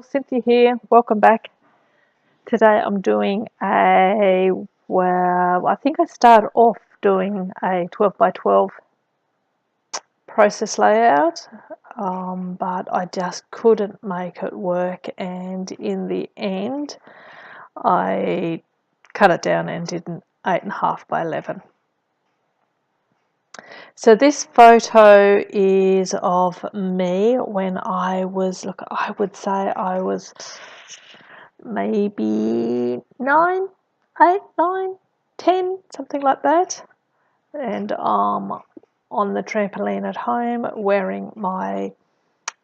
Cynthia here, welcome back. Today I'm doing well, I think I started off doing a 12 by 12 process layout, but I just couldn't make it work, and in the end I cut it down and did an 8.5 by 11. So this photo is of me when I was, I would say I was maybe 9, 8, 9, 10, something like that. And on the trampoline at home wearing my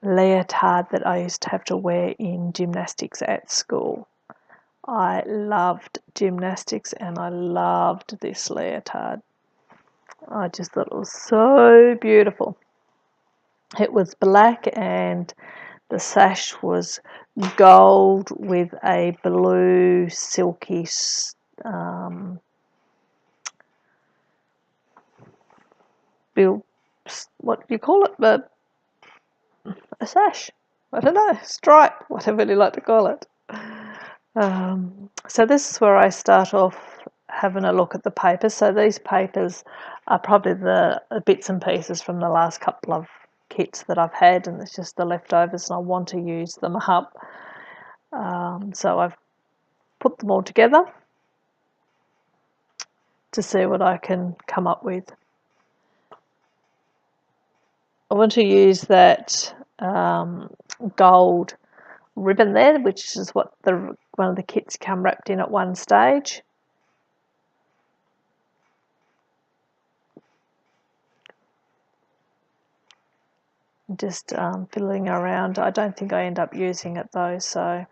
leotard that I used to have to wear in gymnastics at school. I loved gymnastics and I loved this leotard. I just thought it was so beautiful. It was black and the sash was gold with a blue silky what do you call it? A sash. I don't know, stripe, whatever you like to call it. So this is where I start off having a look at the papers. So these papers are probably the bits and pieces from the last couple of kits that I've had, and it's just the leftovers and I want to use them up. So I've put them all together to see what I can come up with. I want to use that gold ribbon there, which is what one of the kits come wrapped in at one stage. Just fiddling around. I don't think I end up using it though, so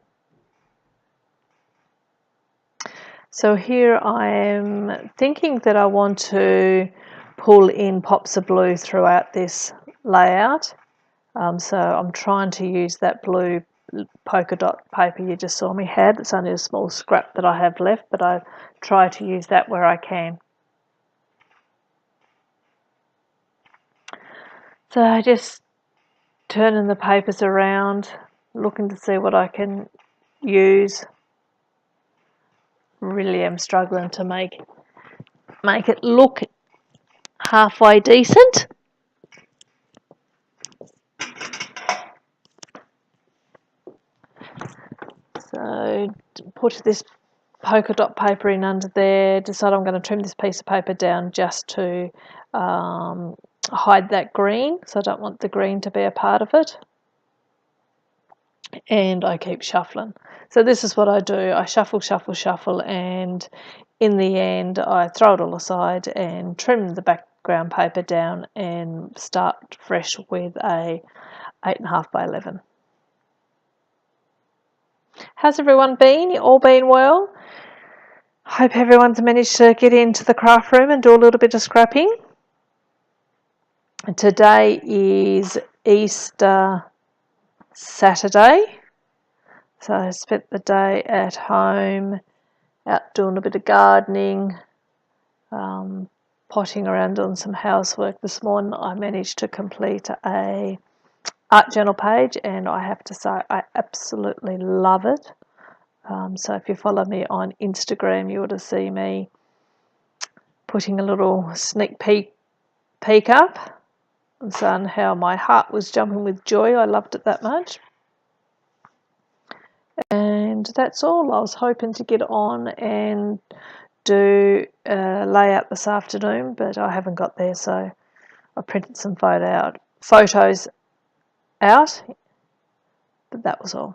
here I am thinking that I want to pull in pops of blue throughout this layout. So I'm trying to use that blue polka dot paper you just saw me had. It's only a small scrap that I have left, but I try to use that where I can. So I just turning the papers around, looking to see what I can use. Really am struggling to make it look halfway decent. So put this polka dot paper in under there, decide I'm going to trim this piece of paper down just to hide that green, so I don't want the green to be a part of it. And I keep shuffling. So this is what I do. I shuffle, shuffle, shuffle, and in the end I throw it all aside and trim the background paper down and start fresh with a 8.5 by 11. How's everyone been? All been well? Hope everyone's managed to get into the craft room and do a little bit of scrapping. Today is Easter Saturday, so I spent the day at home out doing a bit of gardening, potting around doing some housework. This morning I managed to complete a art journal page, and I have to say I absolutely love it. So if you follow me on Instagram, you ought to see me putting a little sneak peek up and saying how my heart was jumping with joy. I loved it that much. And that's all. I was hoping to get on and do a layout this afternoon, but I haven't got there, so I printed some photos out, but that was all.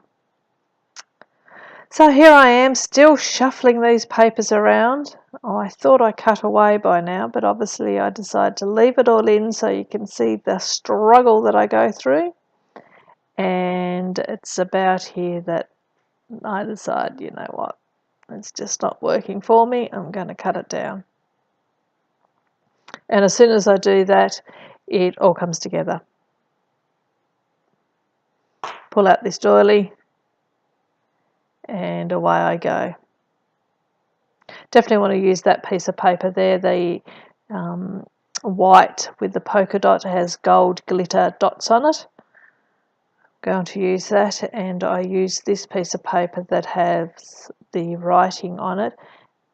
So here I am still shuffling these papers around. I thought I cut away by now, but obviously I decided to leave it all in so you can see the struggle that I go through. And it's about here that I decide, you know what, it's just not working for me. I'm going to cut it down. And as soon as I do that, it all comes together. Pull out this doily and away I go. Definitely want to use that piece of paper there. The white with the polka dot has gold glitter dots on it. going to use that, and I use this piece of paper that has the writing on it,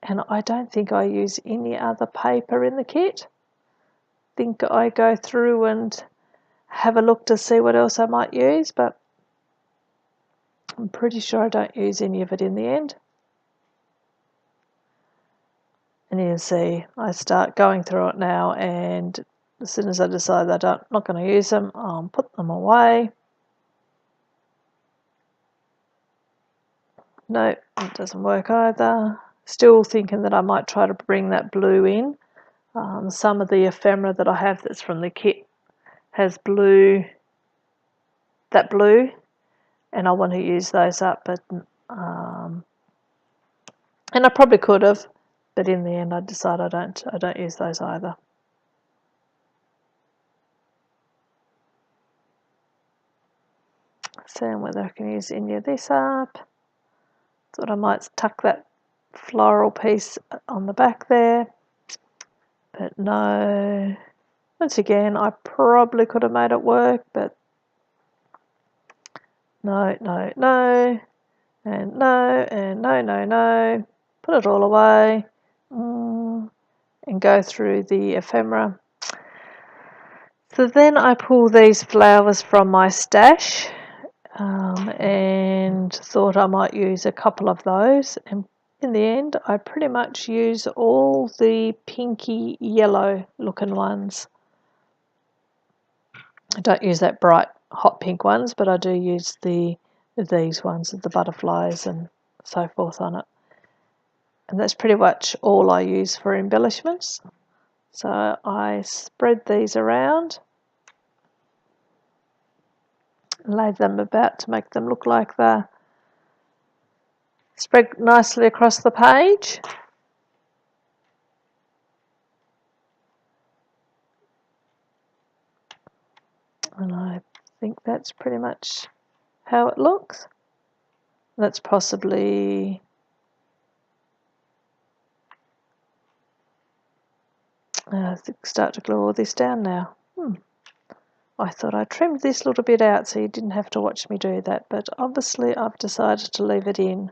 and I don't think I use any other paper in the kit. I think I go through and have a look to see what else I might use, but I'm pretty sure I don't use any of it in the end. And you can see I start going through it now, and as soon as I decide that I'm not going to use them, I'll put them away. No, it doesn't work either. Still thinking that I might try to bring that blue in. Some of the ephemera that I have that's from the kit has blue, that blue, and I want to use those up, but and I probably could have, but in the end I decided I don't use those either. Seeing whether I can use any of this up. Thought I might tuck that floral piece on the back there, but no. Once again, I probably could have made it work, but no, no, no, and no, and no, no, no. Put it all away, and go through the ephemera. So then I pull these flowers from my stash, and thought I might use a couple of those, and in the end I pretty much use all the pinky yellow looking ones. I don't use that bright hot pink ones, but I do use these ones with the butterflies and so forth on it. And that's pretty much all I use for embellishments. So I spread these around, lay them about to make them look like they're spread nicely across the page. And I think that's pretty much how it looks. Let's possibly start to glue all this down now. I thought I trimmed this little bit out so you didn't have to watch me do that, but obviously I've decided to leave it in.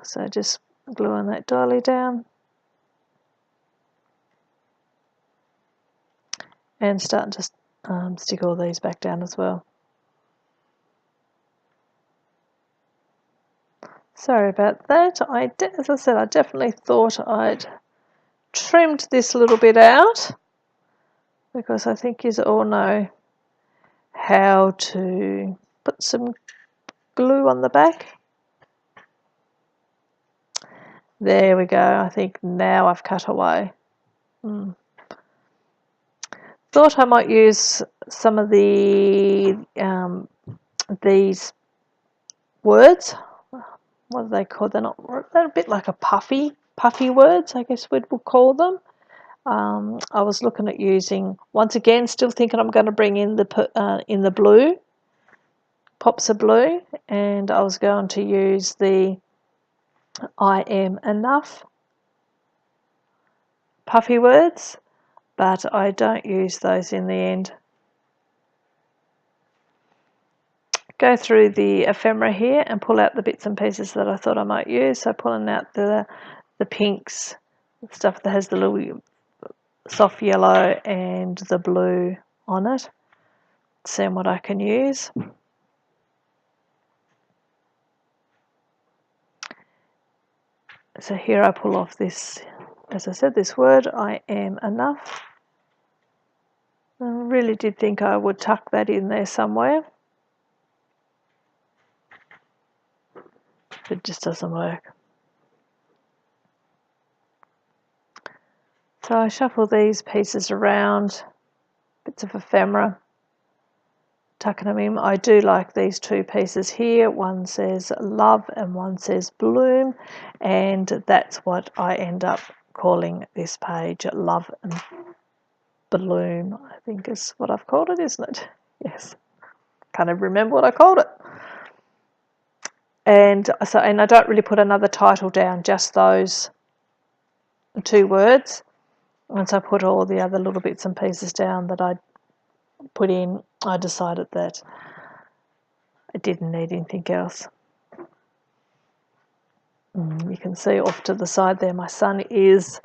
So just gluing that dolly down. And starting to stick all these back down as well. Sorry about that. As I said, I definitely thought I'd trimmed this little bit out, because I think you all know how to put some glue on the back. There we go. I think now I've cut away. Thought I might use some of these words. What are they called? They're a bit like a puffy words, I guess we'll call them. I was looking at using, once again, still thinking I'm going to bring in the blue, pops of blue, and I was going to use the I am enough puffy words, but I don't use those in the end. Go through the ephemera here and pull out the bits and pieces that I thought I might use. So pulling out the pinks, the stuff that has the little soft yellow and the blue on it, seeing what I can use. So here I pull off this, as I said, this word, I am enough. I really did think I would tuck that in there somewhere. It just doesn't work. So I shuffle these pieces around, bits of ephemera, tucking them in. I do like these two pieces here. One says love and one says bloom, and that's what I end up calling this page, love and bloom, I think is what I've called it, isn't it? Yes. Can't even remember what I called it. And I don't really put another title down, just those two words. once I put all the other little bits and pieces down that I put in, I decided that I didn't need anything else. You can see off to the side there my son is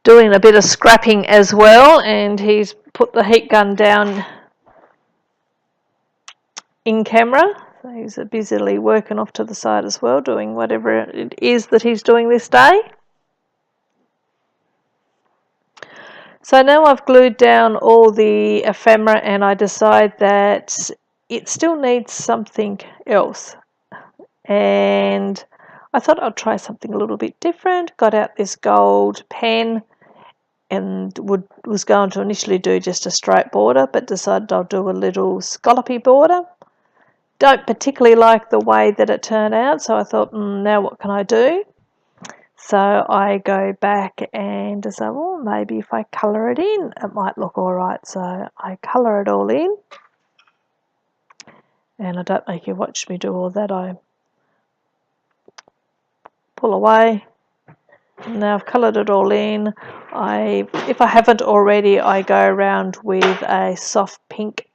doing a bit of scrapping as well, and he's put the heat gun down in camera. So he's busily working off to the side as well, doing whatever it is that he's doing this day. So now I've glued down all the ephemera, and I decide that it still needs something else. And I thought I'd try something a little bit different. Got out this gold pen and was going to initially do just a straight border, but decided I'll do a little scallopy border. Don't particularly like the way that it turned out, so I thought, now what can I do? So I go back and decide, well, maybe if I colour it in, it might look all right. So I colour it all in, and I don't make you watch me do all that. I pull away. Now I've coloured it all in. If I haven't already, I go around with a soft pink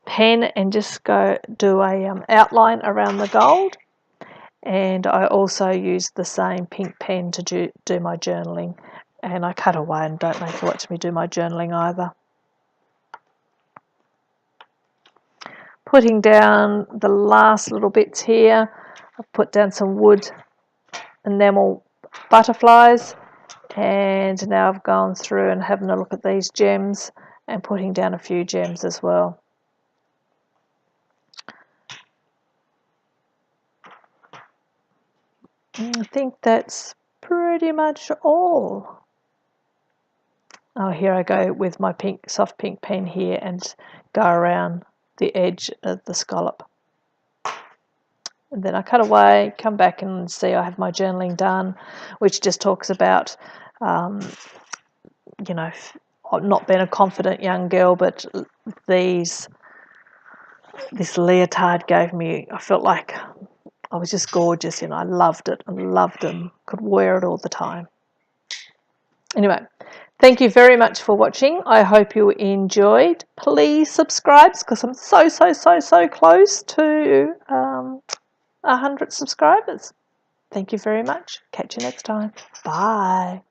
pen and just go do a outline around the gold. And I also use the same pink pen to do my journaling. And I cut away, and don't make you watch me do my journaling either. Putting down the last little bits here, I've put down some wood enamel butterflies, and now I've gone through and having a look at these gems and putting down a few gems as well. And I think that's pretty much all. Oh, here I go with my soft pink pen here and go around the edge of the scallop. And then I cut away, come back and see I have my journaling done, which just talks about, you know, not being a confident young girl, but this leotard gave me, I felt like I was just gorgeous, you know, I loved it and loved them, could wear it all the time. Anyway, thank you very much for watching. I hope you enjoyed. Please subscribe, because I'm so close to 100 subscribers. Thank you very much. Catch you next time. Bye.